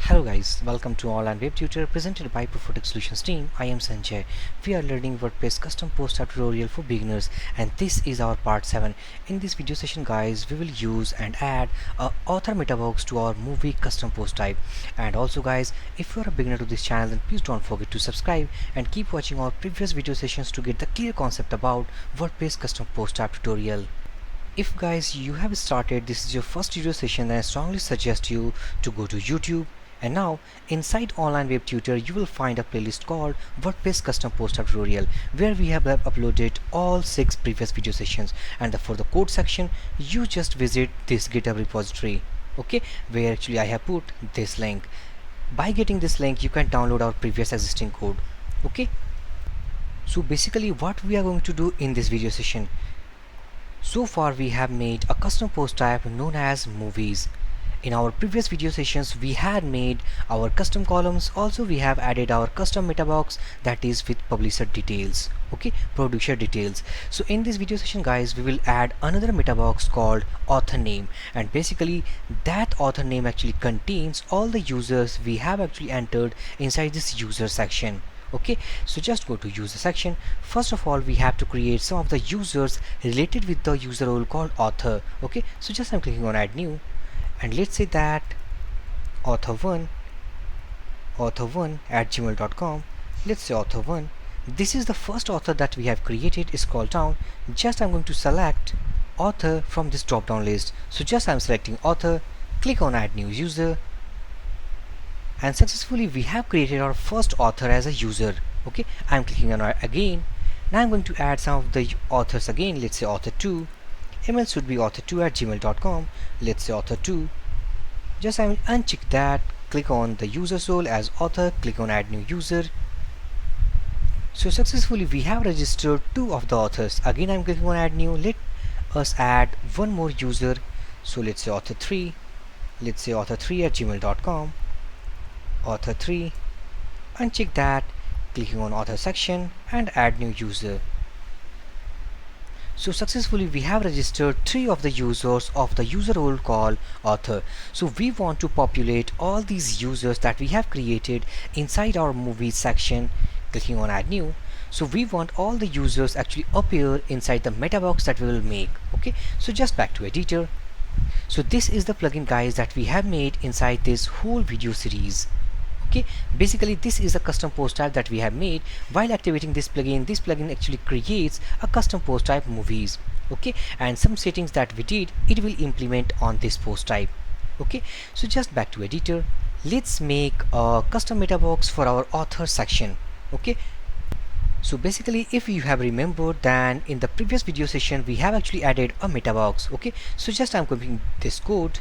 Hello guys, welcome to Online Web Tutor presented by Profotech Solutions team. I am Sanjay. We are learning WordPress Custom Post Type tutorial for beginners and this is our part 7. In this video session guys, we will use and add a author Metabox to our movie custom post type. And also guys, if you are a beginner to this channel then please don't forget to subscribe and keep watching our previous video sessions to get the clear concept about WordPress Custom Post Type tutorial. If guys you have started this is your first video session, then I strongly suggest you to go to YouTube. And now inside Online Web Tutor you will find a playlist called WordPress Custom Post Type tutorial where we have uploaded all 6 previous video sessions, and for the code section you just visit this GitHub repository, okay, where actually I have put this link. By getting this link you can download our previous existing code, okay. So basically what we are going to do in this video session, so far we have made a custom post type known as movies. In our previous video sessions we had made our custom columns, also we have added our custom metabox that is with publisher details, okay, producer details. So in this video session guys we will add another metabox called author name, and basically that author name actually contains all the users we have actually entered inside this user section. Okay, so just go to user section. First of all we have to create some of the users related with the user role called author. Okay, so just I'm clicking on add new, and let's say that author1 at gmail.com. let's say author1. This is the first author that we have created. Scroll down, just I'm going to select author from this drop down list. So just I'm selecting author, click on add new user, and successfully we have created our first author as a user. Okay, I'm clicking on again. Now I'm going to add some of the authors again. Let's say author2, email should be author2 at gmail.com. let's say author2, just I will uncheck that, click on the user role as author, click on add new user. So successfully we have registered 2 of the authors. Again I'm clicking on add new, let us add one more user. So let's say author3, let's say author3 at gmail.com, author3, uncheck that, clicking on author section and add new user. So successfully we have registered 3 of the users of the user role called author. So we want to populate all these users that we have created inside our movies section, clicking on add new. So we want all the users actually appear inside the metabox that we will make. Okay, so just back to editor. So this is the plugin guys that we have made inside this whole video series. Okay, basically this is a custom post type that we have made. While activating this plugin actually creates a custom post type movies. Okay, and some settings that we did it will implement on this post type. Okay, so just back to editor, let's make a custom metabox for our author section. Okay, so basically if you have remembered, then in the previous video session we have actually added a metabox. Okay, so just I'm copying this code,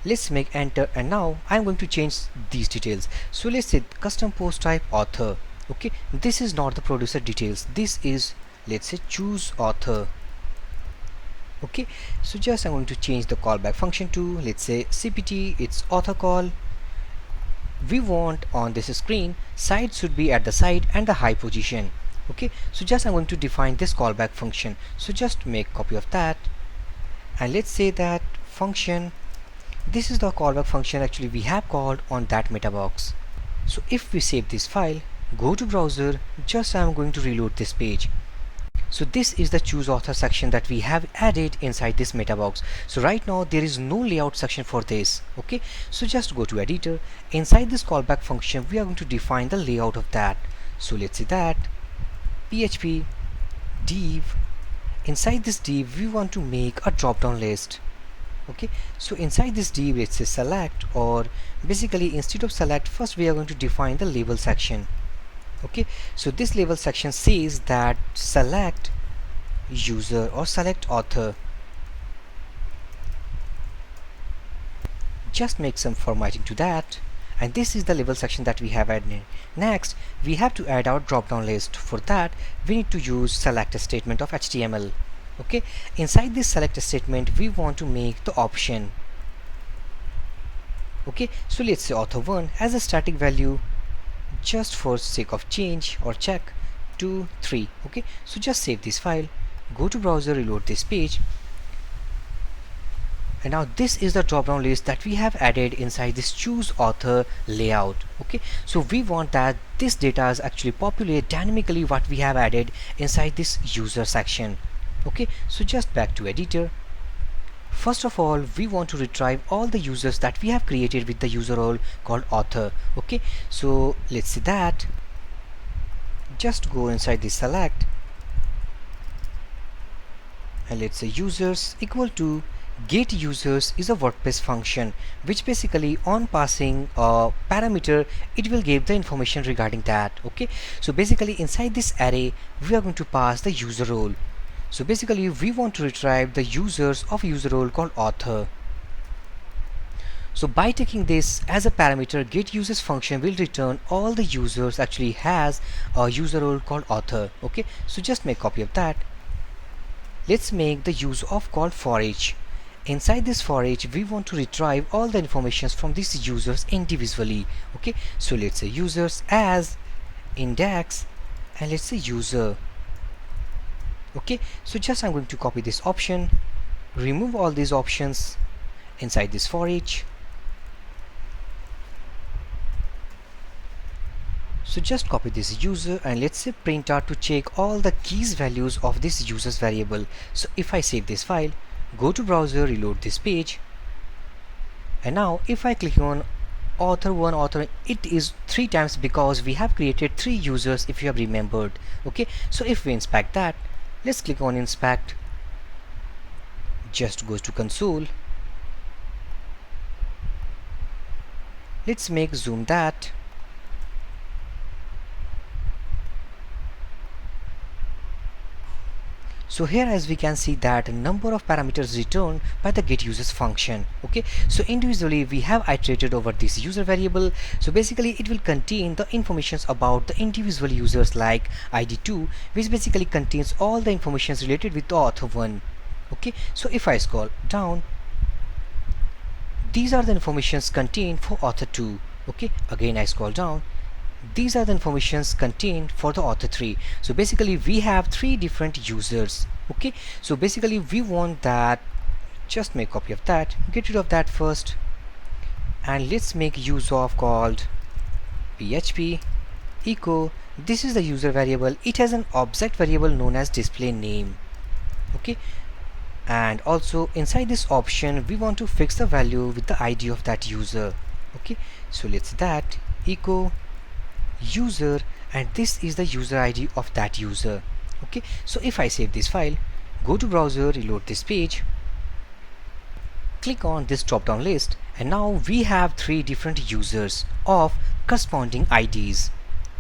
let's make enter, and now I'm going to change these details. So let's say custom post type author. Okay, this is not the producer details, this is, let's say, choose author. Okay, so just I'm going to change the callback function to, let's say, CPT, it's author call. We want on this screen side should be at the side and the high position. Okay, so just I'm going to define this callback function. So just make copy of that, and let's say that function, this is the callback function actually we have called on that metabox. So if we save this file, go to browser, just I'm going to reload this page. So this is the choose author section that we have added inside this metabox. So right now there is no layout section for this. Okay, so just go to editor. Inside this callback function we are going to define the layout of that. So let's say that PHP div, inside this div we want to make a drop down list. Okay, so inside this div it says select, or basically instead of select, first we are going to define the label section. Okay, so this label section says that select user or select author. Just make some formatting to that, and this is the label section that we have added. Next we have to add our drop down list. For that we need to use select statement of HTML. Okay, inside this select statement we want to make the option. Okay, so let's say author1 as a static value, just for sake of change or check, 2 3. Okay, so just save this file, go to browser, reload this page, And now this is the drop down list that we have added inside this choose author layout. Okay, so we want that this data is actually populate dynamically what we have added inside this user section. Okay, so just back to editor. First of all, we want to retrieve all the users that we have created with the user role called author. Okay, so let's see that. Just go inside the select and let's say users equal to get users is a WordPress function which basically on passing a parameter it will give the information regarding that. Okay, so basically inside this array we are going to pass the user role. So basically we want to retrieve the users of user role called author. So by taking this as a parameter, get users function will return all the users actually has a user role called author. Okay, so just make copy of that. Let's make the use of called for each. Inside this for each we want to retrieve all the informations from these users individually. Okay, so let's say users as index and let's say user. Okay, so just I'm going to copy this option, remove all these options inside this for each. So just copy this user and let's say print out to check all the keys values of this users variable. So if I save this file, go to browser, reload this page, and now if I click on author 1 author, it is 3 times because we have created 3 users if you have remembered. Okay, so if we inspect that, let's click on inspect, just go to console, let's make zoom that. So here as we can see that number of parameters returned by the get users function. Okay, so individually we have iterated over this user variable. So basically it will contain the informations about the individual users like id2, which basically contains all the informations related with the author 1. Okay, so if I scroll down, these are the informations contained for author 2. Okay, again I scroll down, these are the informations contained for the author 3. So basically we have 3 different users. Okay, so basically we want that, just make copy of that, get rid of that first, and let's make use of called php echo. This is the user variable, it has an object variable known as display name. Okay, and also inside this option we want to fix the value with the id of that user. Okay, so let's that echo user, and this is the user id of that user. Okay, so if I save this file, go to browser, reload this page, click on this drop down list, and now we have 3 different users of corresponding IDs.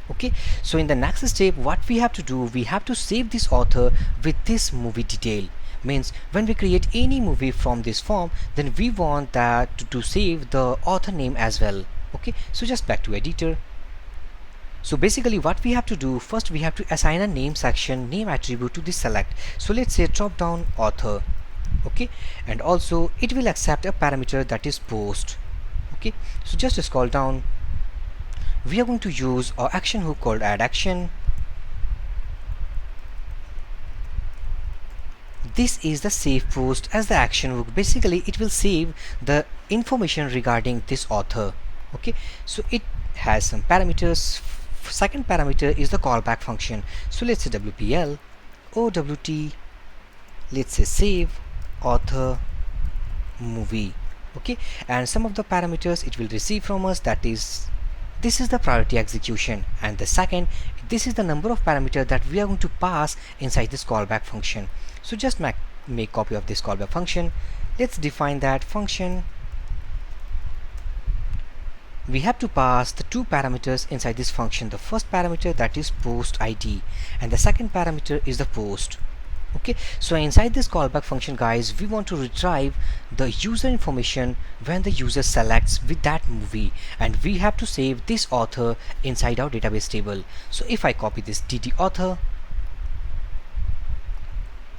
Okay, so in the next step what we have to do, we have to save this author with this movie detail. Means when we create any movie from this form, then we want that to save the author name as well. Okay, so just back to editor. So basically what we have to do, first we have to assign a name section, name attribute to this select. So let's say drop down author. Okay, and also it will accept a parameter that is post. Okay, so just scroll down, we are going to use our action hook called add action. This is the save post as the action hook. Basically it will save the information regarding this author. Okay, so it has some parameters. Second parameter is the callback function. So let's say wpl owt, let's say save author movie. Okay, and some of the parameters it will receive from us, that is, this is the priority execution, and the second, this is the number of parameters that we are going to pass inside this callback function. So just make copy of this callback function. Let's define that function. We have to pass the 2 parameters inside this function. The first parameter, that is post id, and the second parameter is the post. Okay, so inside this callback function guys, we want to retrieve the user information when the user selects with that movie, and we have to save this author inside our database table. So if I copy this dd author,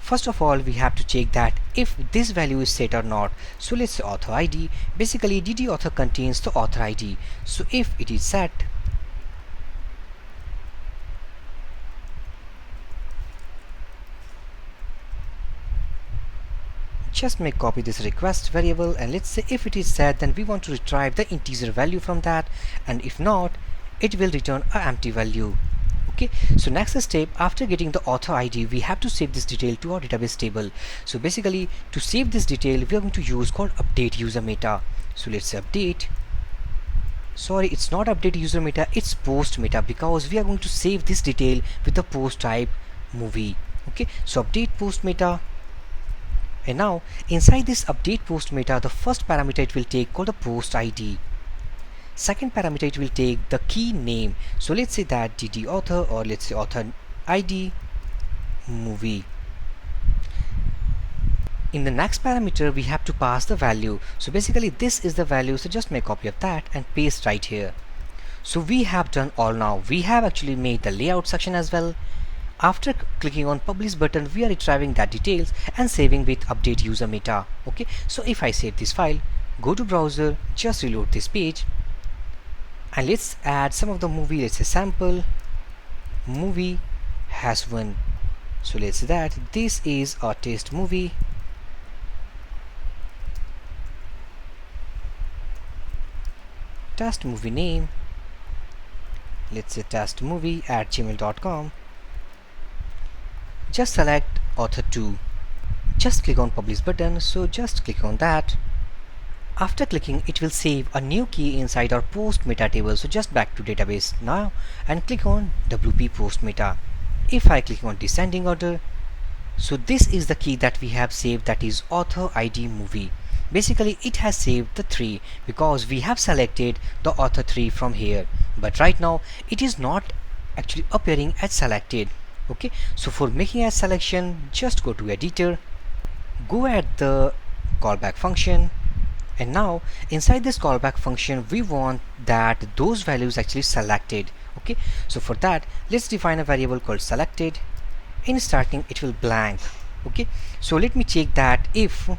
first of all we have to check that if this value is set or not. So let's say author id, basically dd author contains the author id. So if it is set, just make copy this request variable, and let's say if it is set, then we want to retrieve the integer value from that, and if not, it will return a empty value. Okay, so next step, after getting the author ID, we have to save this detail to our database table. So basically, to save this detail, we are going to use called update user meta. So let's say update, sorry, it's not update user meta, it's post meta, because we are going to save this detail with the post type movie. Okay, so update post meta, and now inside this update post meta, the first parameter it will take called the post ID. Second parameter it will take the key name. So let's say that dd author, or let's say author ID movie. In the next parameter we have to pass the value. So basically this is the value, so just make copy of that and paste right here. So we have done all now. We have actually made the layout section as well. After clicking on publish button, we are retrieving that details and saving with update user meta. Okay, so if I save this file, go to browser, just reload this page, and let's add some of the movie. Let's say sample movie has one. So let's say that this is a test movie. Test movie name, let's say test movie at gmail.com. Just select author 2, just click on publish button, so just click on that. After clicking, it will save a new key inside our post meta table. So just back to database now and click on wp post meta. If I click on descending order, so this is the key that we have saved, that is author ID movie. Basically it has saved the 3 because we have selected the author 3 from here, but right now it is not actually appearing as selected. Okay, so for making a selection, just go to editor, go at the callback function, and now inside this callback function we want that those values actually selected. Okay, so for that let's define a variable called selected. In starting it will blank. Okay, so let me check that if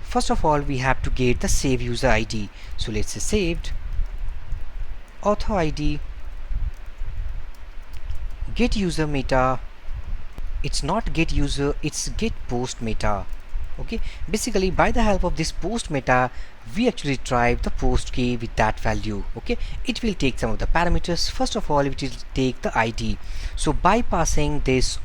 first of all we have to get the save user ID. So let's say saved author ID get user meta. It's not get user, it's get post meta. Okay, basically by the help of this post meta we actually retrieve the post key with that value. Okay, it will take some of the parameters. First of all it will take the ID. So by passing this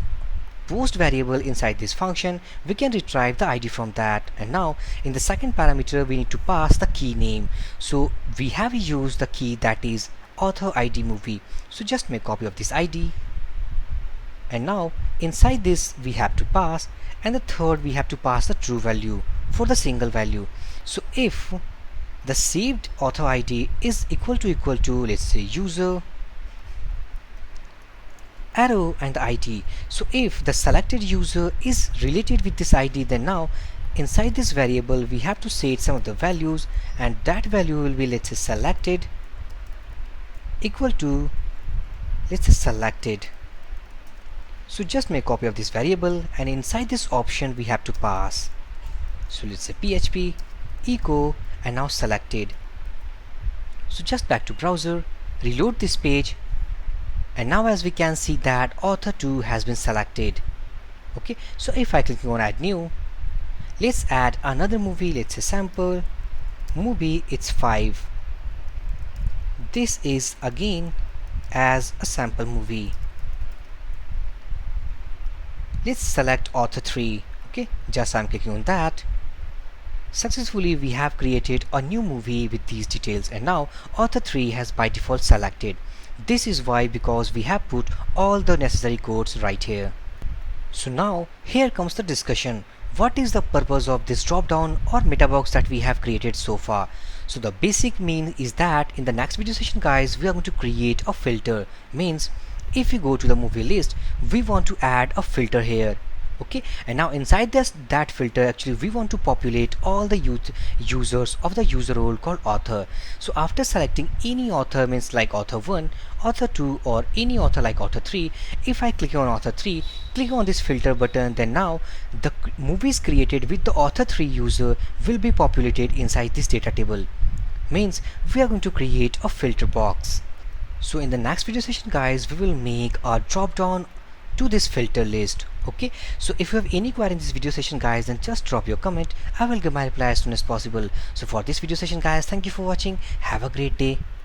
post variable inside this function, we can retrieve the ID from that. And now in the second parameter we need to pass the key name. So we have used the key that is author ID movie. So just make copy of this ID, and now inside this we have to pass, and the third we have to pass the true value for the single value. So if the saved author ID is equal to let's say user arrow and the ID. So if the selected user is related with this ID, then now inside this variable we have to set some of the values, and that value will be let's say selected equal to let's say selected. So just make copy of this variable, and inside this option we have to pass. So let's say php echo and now selected. So just back to browser, reload this page, and now as we can see that author 2 has been selected. Okay, so if I click on add new, let's add another movie. Let's say sample movie, it's 5. This is again as a sample movie. Let's select author 3. Okay, just I'm clicking on that. Successfully we have created a new movie with these details, and now author 3 has by default selected. This is why, because we have put all the necessary codes right here. So now here comes the discussion. What is the purpose of this drop down or Metabox that we have created so far? So the basic mean is that in the next video session guys, we are going to create a filter. Means if we go to the movie list, we want to add a filter here. Okay, and now inside that filter actually we want to populate all the users of the user role called author. So after selecting any author, means like author 1, author 2, or any author like author 3, if I click on author 3, click on this filter button, then now the movies created with the author 3 user will be populated inside this data table. Means we are going to create a filter box. So in the next video session guys, we will make a drop down to this filter list. Okay, so if you have any query in this video session guys, then just drop your comment. I will give my reply as soon as possible. So for this video session guys, thank you for watching. Have a great day.